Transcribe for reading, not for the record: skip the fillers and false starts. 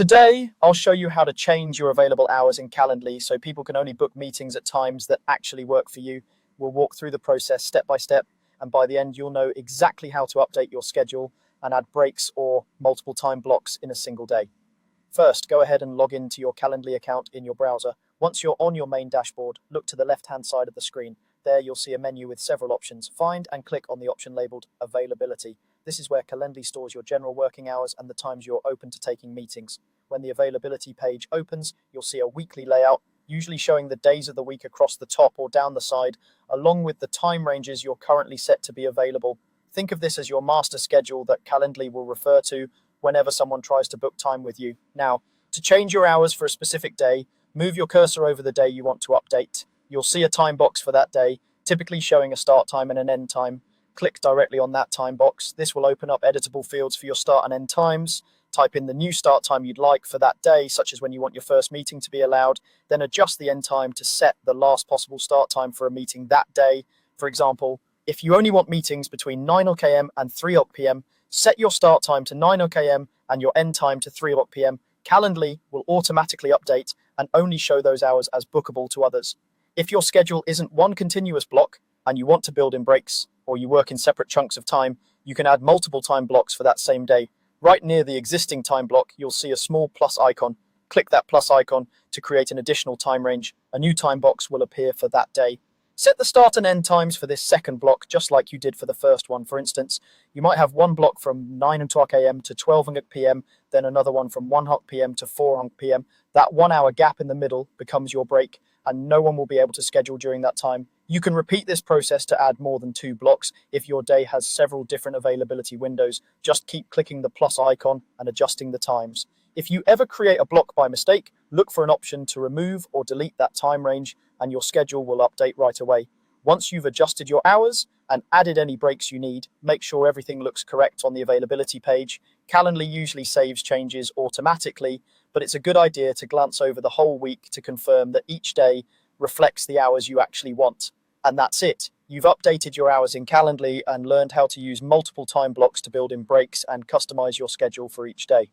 Today, I'll show you how to change your available hours in Calendly so people can only book meetings at times that actually work for you. We'll walk through the process step by step, and by the end, you'll know exactly how to update your schedule and add breaks or multiple time blocks in a single day. First, go ahead and log into your Calendly account in your browser. Once you're on your main dashboard, look to the left-hand side of the screen. There you'll see a menu with several options. Find and click on the option labeled Availability. This is where Calendly stores your general working hours and the times you're open to taking meetings. When the availability page opens, you'll see a weekly layout, usually showing the days of the week across the top or down the side, along with the time ranges you're currently set to be available. Think of this as your master schedule that Calendly will refer to whenever someone tries to book time with you. Now, to change your hours for a specific day, move your cursor over the day you want to update. You'll see a time box for that day, typically showing a start time and an end time. Click directly on that time box. This will open up editable fields for your start and end times. Type in the new start time you'd like for that day, such as when you want your first meeting to be allowed. Then adjust the end time to set the last possible start time for a meeting that day. For example, if you only want meetings between 9 a.m. and 3 p.m., set your start time to 9 a.m. and your end time to 3 p.m. Calendly will automatically update and only show those hours as bookable to others. If your schedule isn't one continuous block and you want to build in breaks, or you work in separate chunks of time, you can add multiple time blocks for that same day. Right near the existing time block, you'll see a small plus icon. Click that plus icon to create an additional time range. A new time box will appear for that day. Set the start and end times for this second block, just like you did for the first one. For instance, you might have one block from 9 a.m. to 12 p.m., then another one from 1 p.m. to 4 p.m. That 1 hour gap in the middle becomes your break, and no one will be able to schedule during that time. You can repeat this process to add more than 2 blocks if your day has several different availability windows. Just keep clicking the plus icon and adjusting the times. If you ever create a block by mistake, look for an option to remove or delete that time range, and your schedule will update right away. Once you've adjusted your hours and added any breaks you need, make sure everything looks correct on the availability page. Calendly usually saves changes automatically, but it's a good idea to glance over the whole week to confirm that each day reflects the hours you actually want. And that's it. You've updated your hours in Calendly and learned how to use multiple time blocks to build in breaks and customize your schedule for each day.